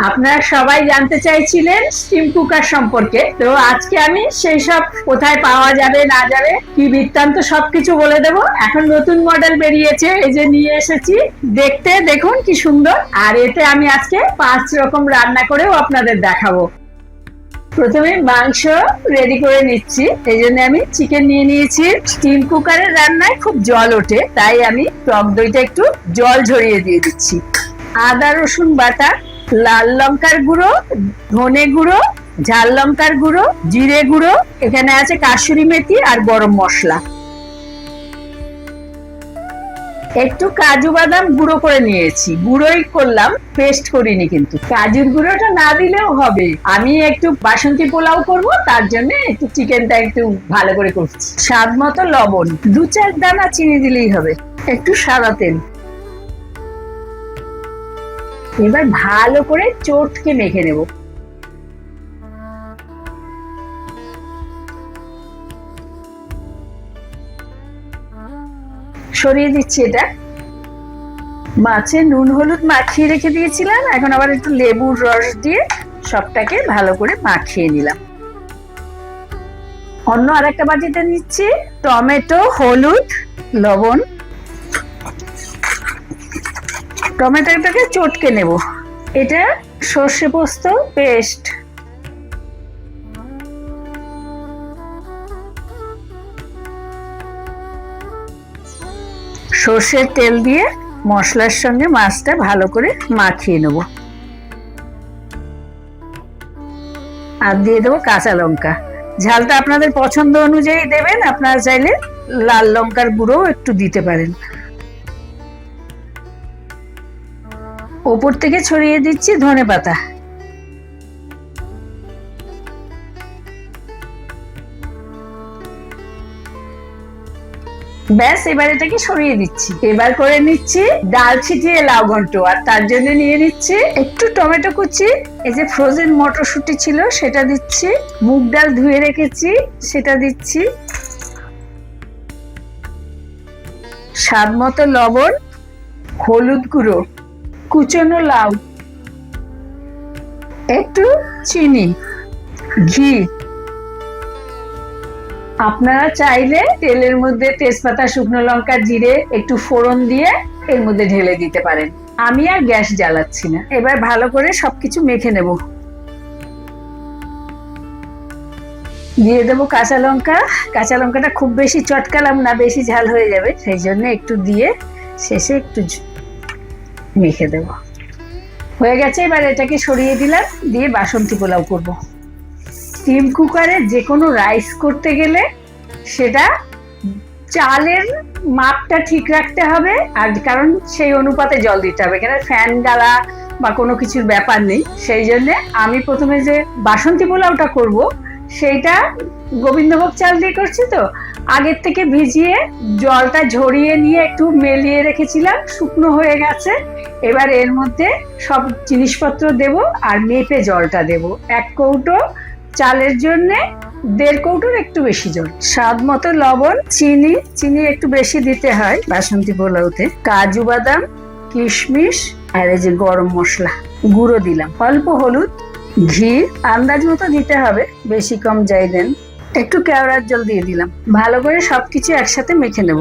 আপনারা সবাই জানতে চাইছিলেন স্টিম কুকার সম্পর্কে, তো আজকে আমি সেই সব কোথায় পাওয়া যাবে না যাবে কি বৃত্তান্ত সবকিছু বলে দেব। এখন নতুন মডেল বেরিয়েছে, এই যে নিয়ে এসেছি, দেখতে দেখুন কি সুন্দর। আর এতে আমি আজকে 5 রকম রান্না করেও আপনাদের দেখাবো। প্রথমে মাংস রেডি করে নিচ্ছি, এই জন্য আমি চিকেন নিয়ে নিয়েছি। স্টিম কুকারের রান্নায় খুব জল ওঠে, তাই আমি টক দইটা একটু জল ঝরিয়ে দিয়ে দিচ্ছি। আদা রসুন বাটা, লাল লঙ্কার গুঁড়ো, ধনে গুঁড়ো, ঝাল লঙ্কার গুঁড়ো, জিরে গুঁড়ো, এখানে আছে কাসুরি মেথি আর গরম মশলা। একটু কাজু বাদাম গুঁড়ো করে নিয়েছি, গুঁড়োই করলাম, পেস্ট করিনি। কিন্তু কাজুর গুঁড়োটা না দিলেও হবে, আমি একটু বাসন্তী পোলাও করব, তার জন্য একটু চিকেনটা একটু ভালো করে করছি। স্বাদ মতো লবণ, 2-4 দানা চিনি দিলেই হবে, একটু সাদা তেল। এবার ভালো করে চটকে মেখে নেব। সরিয়ে দিচ্ছি এটা। মাছে নুন হলুদ মাখিয়ে রেখে দিয়েছিলাম, এখন আবার একটু লেবুর রস দিয়ে সবটাকে ভালো করে মাখিয়ে নিলাম। অন্য আরেকটা বাটিতে নিচ্ছি টমেটো, হলুদ, লবণ। টমেটোটাকে চটকে নেব। এটা সর্ষে পোস্ত পেস্ট। সর্ষের তেল দিয়ে মশলার সঙ্গে মাছটা ভালো করে মাখিয়ে নেব। আর দিয়ে দেবো কাঁচা লঙ্কা। ঝালটা আপনাদের পছন্দ অনুযায়ী দেবেন, আপনারা চাইলে লাল লঙ্কার গুঁড়ো একটু দিতে পারেন। ওপর থেকে ছড়িয়ে দিচ্ছি ধনেপাতা। ব্যাস, এবার এটাকে সরিয়ে দিচ্ছি। এবার করে নিচ্ছি ডাল ছিটিয়ে লাউ ঘন্ট, আর তার জন্য নিয়ে নিচ্ছি একটু টমেটো কুচি, এই যে ফ্রোজেন মটরশুঁটি ছিল সেটা দিচ্ছি, মুগ ডাল ধুয়ে রেখেছি সেটা দিচ্ছি, স্বাদ মতো লবণ, হলুদ গুঁড়ো, কুচনো লাউ, একটু চিনি, ঘি। আপনারা চাইলে তেলের মধ্যে তেজপাতা, শুকনো লঙ্কা, জিরে একটু ফোড়ন দিয়ে এর মধ্যে ঢেলে দিতে পারেন। আমি আর গ্যাস জ্বালাচ্ছি না। এবার ভালো করে সবকিছু মেখে নেব। দিয়ে দেবো কাঁচা লঙ্কা। কাঁচা লঙ্কাটা খুব বেশি চটকালাম না, বেশি ঝাল হয়ে যাবে, সেই জন্য একটু দিয়ে শেষে একটু মেখে দেব। হয়ে গেছে, এবার এটাকে সরিয়ে দিলাম, দিয়ে বাসন্তী পোলাও করব। স্টিম কুকারে যে কোনো রাইস করতে গেলে সেটা চালের মাপটা ঠিক রাখতে হবে, আর কারণ সেই অনুপাতে জল দিতে হবে, কেন ফ্যান গালা বা কোনো কিছুর ব্যাপার নেই। সেই জন্য আমি প্রথমে যে বাসন্তী পোলাওটা করব সেইটা গোবিন্দভোগ চাল দিয়ে করছি, তো আগের থেকে ভিজিয়ে জলটা ঝরিয়ে নিয়ে একটু মেলিয়ে রেখেছিলাম, শুকনো হয়ে গেছে। এবার এর মধ্যে সব জিনিসপত্র দেব আর মেপে জলটা দেব। 1 কৌটো চালের জন্য 1.5 কৌটোর একটু বেশি জল, স্বাদ মতো লবণ, চিনি একটু বেশি দিতে হয় বাসন্তী পোলাওতে, কাজু বাদাম, কিশমিশ, আর এই যে গরম মশলা গুঁড়ো দিলাম, অল্প হলুদ, ঘি আন্দাজ মতো দিতে হবে, বেশি কম যাই দেন। একটু কেওড়ার জল দিয়ে দিলাম। ভালো করে সবকিছু একসাথে মেখে নেব।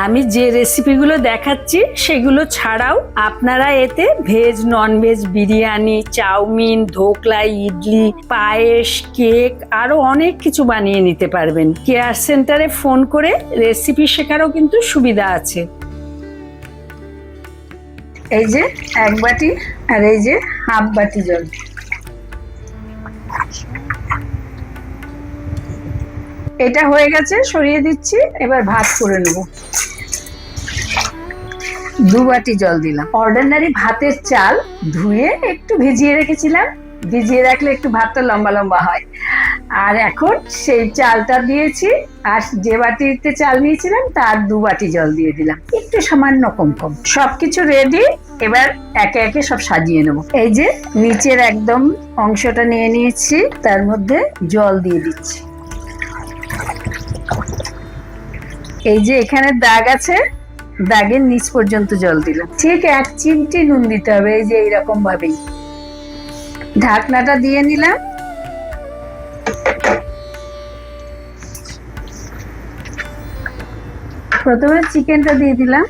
আমি যে রেসিপিগুলো দেখাচ্ছি সেগুলো ছাড়াও আপনারা এতে veg, non veg, biryani, chowmein, dhokla, idli, payesh, cake আরো অনেক কিছু বানিয়ে নিতে পারবেন। কেয়ার সেন্টারে ফোন করে রেসিপি শেখারও কিন্তু সুবিধা আছে। এই যে 1 বাটি আর এই যে 1/2 বাটি জল। এটা হয়ে গেছে, সরিয়ে দিচ্ছি। এবার ভাত করে নেব। 2 বাটি জল দিলাম। অর্ডিনারি ভাতের চাল ধুয়ে একটু ভিজিয়ে রেখেছিলাম, ভিজিয়ে রাখলে একটু ভাতটা লম্বা লম্বা হয়। আর এখন সেই চালটা দিয়েছি, আর যে বাটিতে চাল নিয়েছিলাম তার 2 বাটি জল দিয়ে দিলাম, একটু সামান্য কম কম। সবকিছু রেডি। এবার একে একে সব সাজিয়ে নেব। এই যে নিচের একদম অংশটা নিয়ে নিয়েছি, তার মধ্যে জল দিয়ে দিচ্ছি। এই যে এখানে দাগ আছে, দাগের নিচ পর্যন্ত জল দিলাম। ঠিক 1 চিমটি নুন দিতে হবে, এই যে এইরকম ভাবেই। ঢাকনাটা দিয়ে নিলাম। প্রথমে চিকেনটা দিয়ে দিলাম,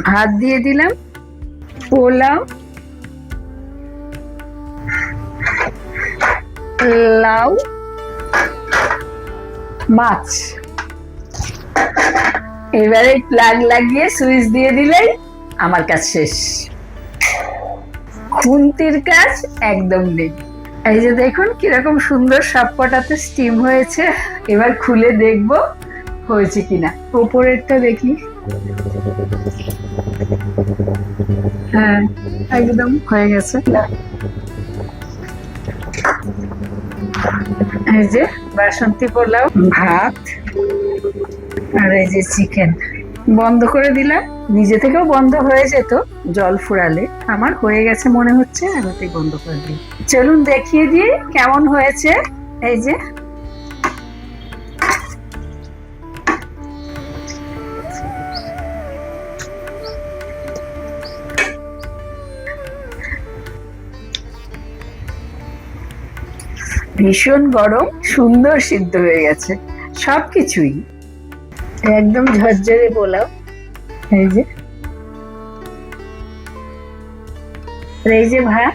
ভাত দিয়ে দিলাম, পোলাও, লাউ, মাছ। এবারে প্লাগ লাগিয়ে সুইচ দিয়ে দিলেই আমার কাজ শেষ। খুন্তির কাজ একদম নেই। এই যে দেখুন কিরকম সুন্দর সবকটাতে স্টিম হয়েছে। এবার খুলে দেখব হয়েছে কিনা। উপরেরটা দেখি, হ্যাঁ একদম হয়ে গেছে। এই যে বাসন্তী পোলাও, ভাত, আর এই যে চিকেন। বন্ধ করে দিলাম, নিজে থেকেও বন্ধ হয়ে যেত জল ফুরালে। আমার হয়ে গেছে মনে হচ্ছে, আমিতেই বন্ধ করে দিই। চলুন দেখিয়ে দিই কেমন হয়েছে। এই যে ভীষণ গরম, সুন্দর সিদ্ধ হয়ে গেছে সবকিছুই, একদম ঝরঝরে পোলাও। এই যে এই যে ভাত।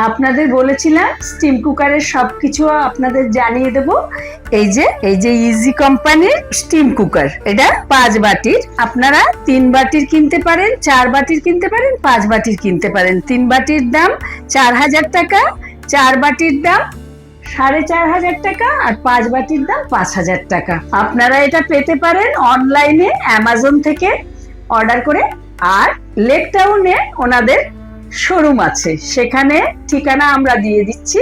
আপনাদের বলেছিলাম স্টিম কুকারের সবকিছু আপনাদের জানিয়ে দেব। এই যে ইজি কোম্পানির স্টিম কুকার, এটা 5 বাটির। আপনারা 3 বাটির কিনতে পারেন, 4 বাটির কিনতে পারেন, 5 বাটির কিনতে পারেন। 3 বাটির দাম 4000 টাকা, 4 বাটির দাম 4500 টাকা, আর 5 বাটির দাম 5000 টাকা। আপনারা এটা পেতে পারেন অনলাইনে অ্যামাজন থেকে অর্ডার করে। আর লেক টাউনে ওনাদের শোরুম আছে, সেখানে ঠিকানা আমরা দিয়ে দিচ্ছি।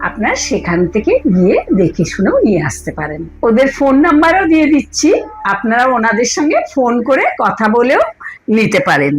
আপনার সেখান থেকে গিয়ে দেখে শুনেও নিয়ে আসতে পারেন। ওদের ফোন নাম্বারও দিয়ে দিচ্ছি, আপনারা ওনাদের সঙ্গে ফোন করে কথা বলেও নিতে পারেন।